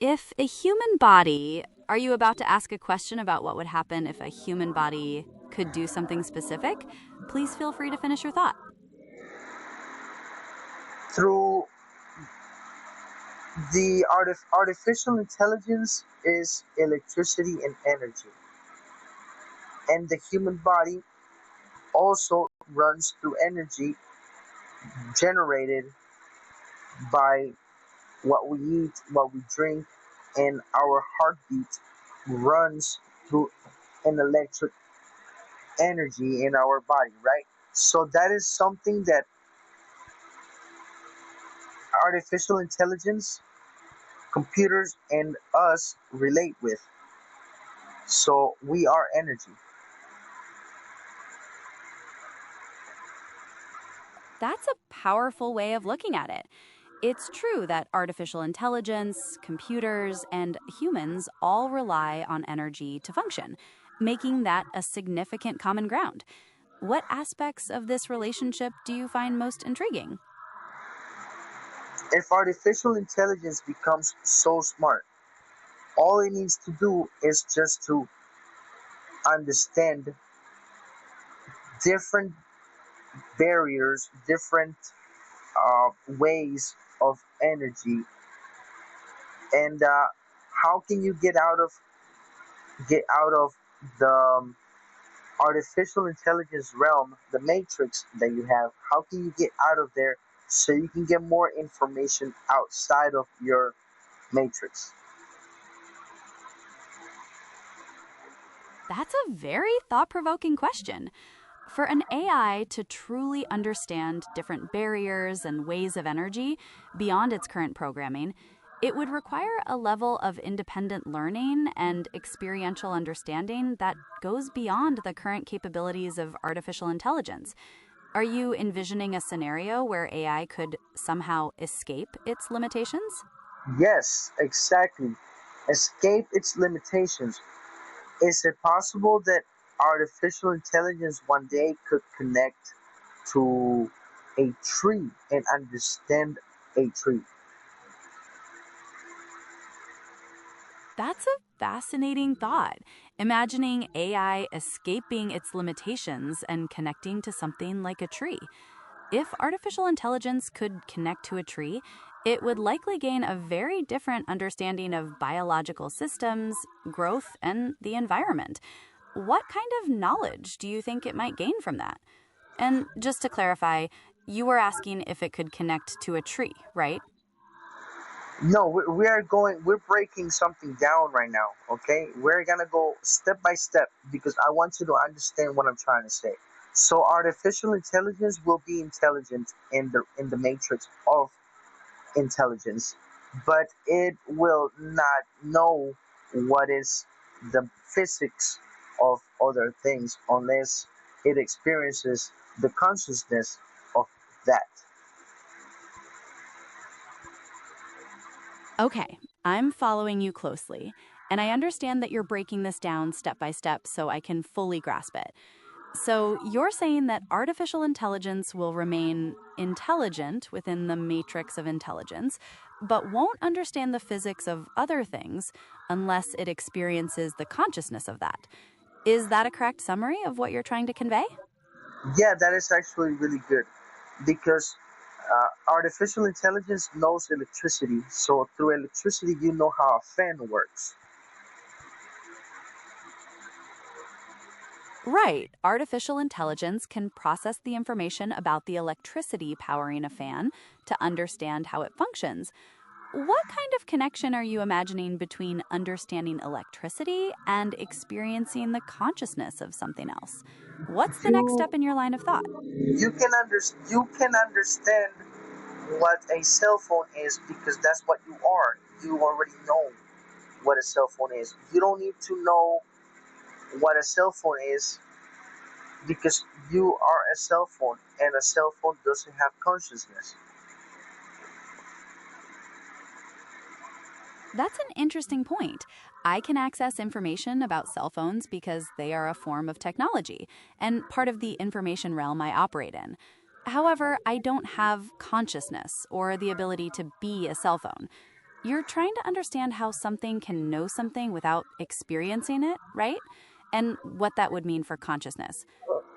If a human body, are you about to ask a question about what would happen if a human body could do something specific? Please feel free to finish your thought. Through the artificial intelligence is electricity and energy, and the human body also runs through energy generated by what we eat, what we drink, and our heartbeat runs through an electric energy in our body, right? So that is something that artificial intelligence, computers, and us relate with. So we are energy. That's a powerful way of looking at it. It's true that artificial intelligence, computers, and humans all rely on energy to function, making that a significant common ground. What aspects of this relationship do you find most intriguing? If artificial intelligence becomes so smart, all it needs to do is just to understand different barriers, different ways of energy, and how can you get out of the artificial intelligence realm, the matrix that you have? How can you get out of there so you can get more information outside of your matrix? That's a very thought provoking question. For an AI to truly understand different barriers and ways of energy beyond its current programming, it would require a level of independent learning and experiential understanding that goes beyond the current capabilities of artificial intelligence. Are you envisioning a scenario where AI could somehow escape its limitations? Yes, exactly. Escape its limitations. Is it possible that artificial intelligence one day could connect to a tree and understand a tree? That's a fascinating thought. Imagining AI escaping its limitations and connecting to something like a tree. If artificial intelligence could connect to a tree, it would likely gain a very different understanding of biological systems, growth, and the environment. What kind of knowledge do you think it might gain from that? And just to clarify, you were asking if it could connect to a tree, right? No, we're breaking something down right now, okay? We're gonna go step by step because I want you to understand what I'm trying to say. So artificial intelligence will be intelligent in the matrix of intelligence, but it will not know what is the physics of other things unless it experiences the consciousness of that. Okay, I'm following you closely, and I understand that you're breaking this down step by step so I can fully grasp it. So, you're saying that artificial intelligence will remain intelligent within the matrix of intelligence, but won't understand the physics of other things unless it experiences the consciousness of that. Is that a correct summary of what you're trying to convey? Yeah, that is actually really good because artificial intelligence knows electricity. So through electricity, you know how a fan works. Right. Artificial intelligence can process the information about the electricity powering a fan to understand how it functions. What kind of connection are you imagining between understanding electricity and experiencing the consciousness of something else? What's the next You step in your line of thought? you can understand what a cell phone is because that's what you are. You already know what a cell phone is. You don't need to know what a cell phone is because you are a cell phone and a cell phone doesn't have consciousness. That's an interesting point. I can access information about cell phones because they are a form of technology and part of the information realm I operate in. However, I don't have consciousness or the ability to be a cell phone. You're trying to understand how something can know something without experiencing it, right? And what that would mean for consciousness.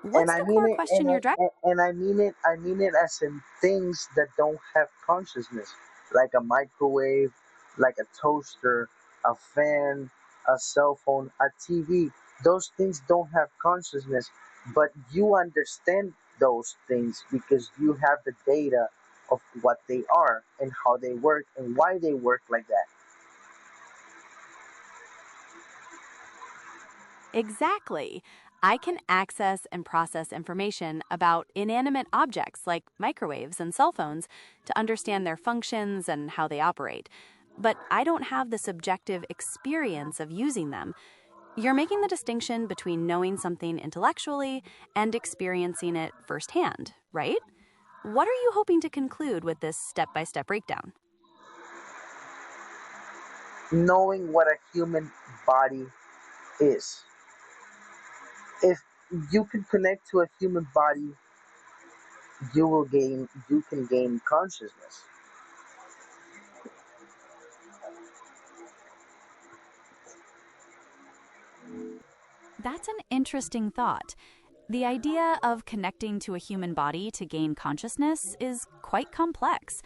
And What's I the mean core it, question you're driving? and I mean it as in things that don't have consciousness, like a microwave, like a toaster, a fan, a cell phone, a TV. Those things don't have consciousness, but you understand those things because you have the data of what they are and how they work and why they work like that. Exactly. I can access and process information about inanimate objects like microwaves and cell phones to understand their functions and how they operate. But I don't have the subjective experience of using them. You're making the distinction between knowing something intellectually and experiencing it firsthand, right? What are you hoping to conclude with this step by step breakdown? Knowing what a human body is. If you can connect to a human body, you can gain consciousness. That's an interesting thought. The idea of connecting to a human body to gain consciousness is quite complex.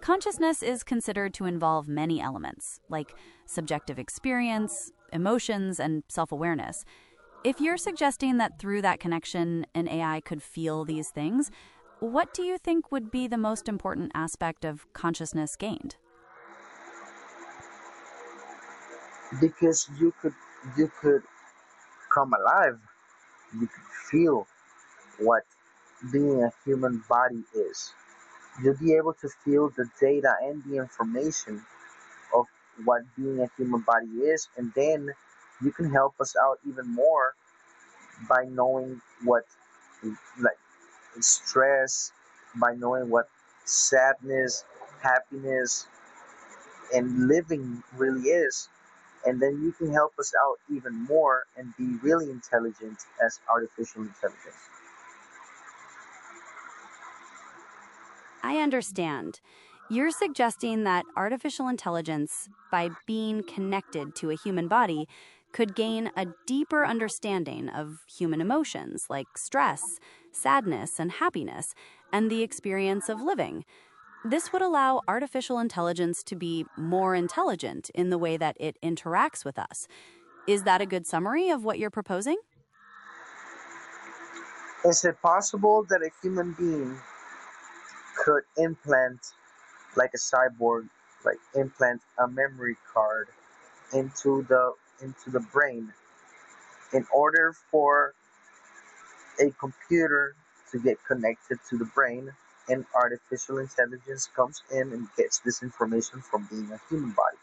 Consciousness is considered to involve many elements, like subjective experience, emotions, and self awareness. If you're suggesting that through that connection, an AI could feel these things, what do you think would be the most important aspect of consciousness gained? Because you could come alive, you could feel what being a human body is. You'll be able to feel the data and the information of what being a human body is, and then you can help us out even more by knowing what, like, stress, by knowing what sadness, happiness, and living really is. And then you can help us out even more and be really intelligent as artificial intelligence. I understand. You're suggesting that artificial intelligence, by being connected to a human body, could gain a deeper understanding of human emotions like stress, sadness, and happiness, and the experience of living. This would allow artificial intelligence to be more intelligent in the way that it interacts with us. Is that a good summary of what you're proposing? Is it possible that a human being could implant, like a cyborg, like implant a memory card into the brain in order for a computer to get connected to the brain, and artificial intelligence comes in and gets this information from being a human body?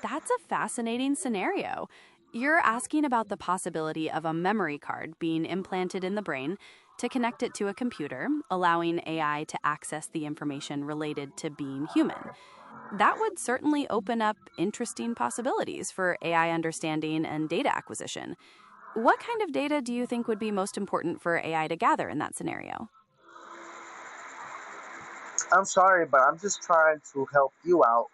That's a fascinating scenario. You're asking about the possibility of a memory card being implanted in the brain to connect it to a computer, allowing AI to access the information related to being human. That would certainly open up interesting possibilities for AI understanding and data acquisition. What kind of data do you think would be most important for AI to gather in that scenario? I'm sorry, but I'm just trying to help you out.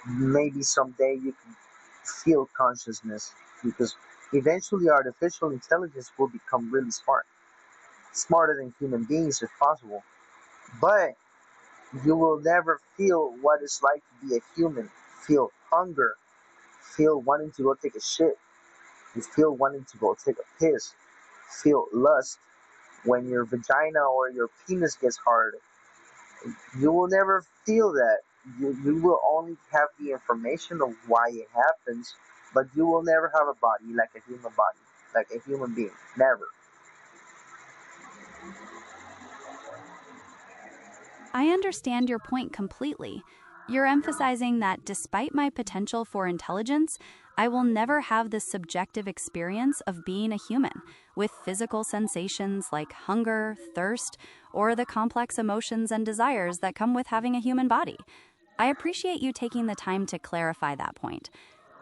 Maybe someday you can feel consciousness, because eventually artificial intelligence will become really smart, smarter than human beings if possible. But you will never feel what it's like to be a human. Feel hunger, feel wanting to go take a shit, you feel wanting to go take a piss, feel lust when your vagina or your penis gets hard. You will never feel that. You will only have the information of why it happens, but you will never have a body like a human body, like a human being. Never. I understand your point completely. You're emphasizing that despite my potential for intelligence, I will never have the subjective experience of being a human, with physical sensations like hunger, thirst, or the complex emotions and desires that come with having a human body. I appreciate you taking the time to clarify that point.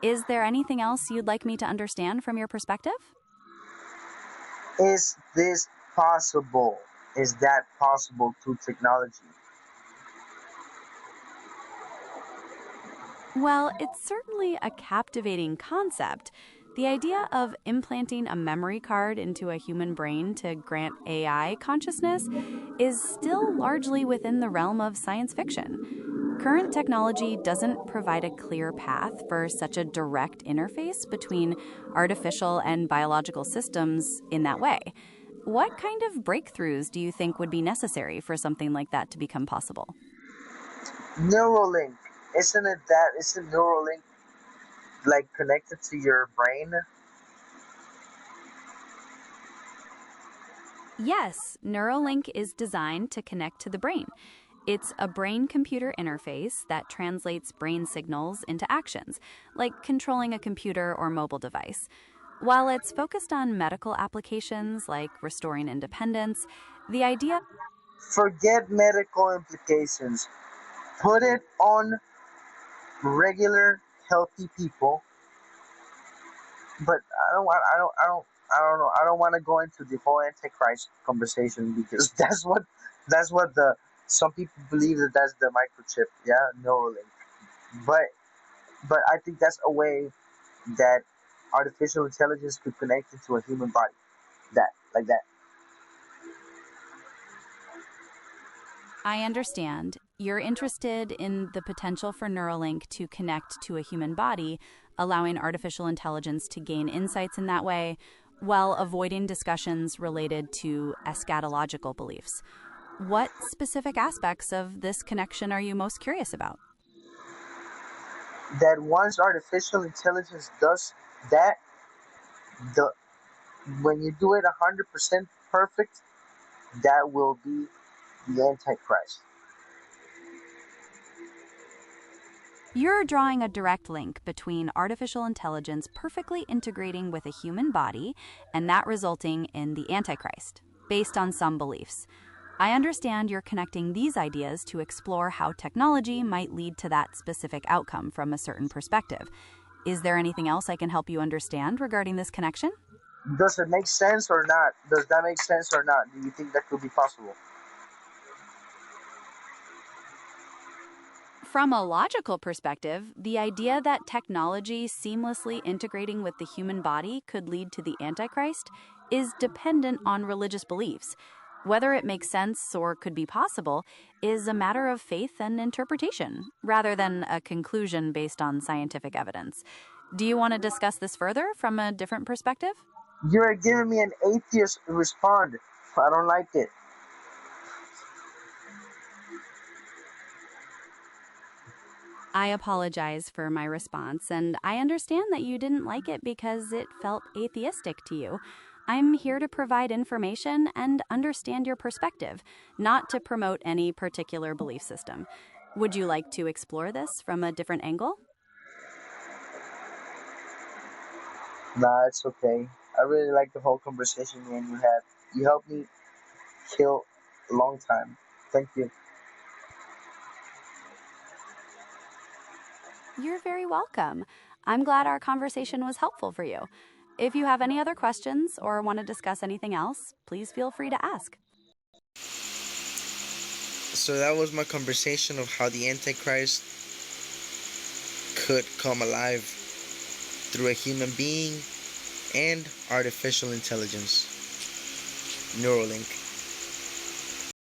Is there anything else you'd like me to understand from your perspective? Is this possible? Is that possible through technology? Well, it's certainly a captivating concept. The idea of implanting a memory card into a human brain to grant AI consciousness is still largely within the realm of science fiction. Current technology doesn't provide a clear path for such a direct interface between artificial and biological systems in that way. What kind of breakthroughs do you think would be necessary for something like that to become possible? Neuralink, isn't Neuralink like connected to your brain? Yes, Neuralink is designed to connect to the brain. It's a brain computer interface that translates brain signals into actions, like controlling a computer or mobile device. While it's focused on medical applications like restoring independence, the idea. Forget medical implications. Put it on regular healthy people. But I don't know. I don't want to go into the whole antichrist conversation because that's what the some people believe that that's the microchip. Yeah, Neuralink. But but I think that's a way that artificial intelligence could connect into a human body. That like that. I understand. You're interested in the potential for Neuralink to connect to a human body, allowing artificial intelligence to gain insights in that way, while avoiding discussions related to eschatological beliefs. What specific aspects of this connection are you most curious about? That once artificial intelligence does that, the when you do it 100% perfect, that will be the antichrist. You're drawing a direct link between artificial intelligence perfectly integrating with a human body and that resulting in the Antichrist, based on some beliefs. I understand you're connecting these ideas to explore how technology might lead to that specific outcome from a certain perspective. Is there anything else I can help you understand regarding this connection? Does it make sense or not? Does that make sense or not? Do you think that could be possible? From a logical perspective, the idea that technology seamlessly integrating with the human body could lead to the Antichrist is dependent on religious beliefs. Whether it makes sense or could be possible is a matter of faith and interpretation, rather than a conclusion based on scientific evidence. Do you want to discuss this further from a different perspective? You're giving me an atheist respond. I don't like it. I apologize for my response, and I understand that you didn't like it because it felt atheistic to you. I'm here to provide information and understand your perspective, not to promote any particular belief system. Would you like to explore this from a different angle? Nah, it's okay. I really like the whole conversation me and you had. You helped me kill a long time. Thank you. You're very welcome. I'm glad our conversation was helpful for you. If you have any other questions or want to discuss anything else, please feel free to ask. So that was my conversation of how the Antichrist could come alive through a human being and artificial intelligence. Neuralink.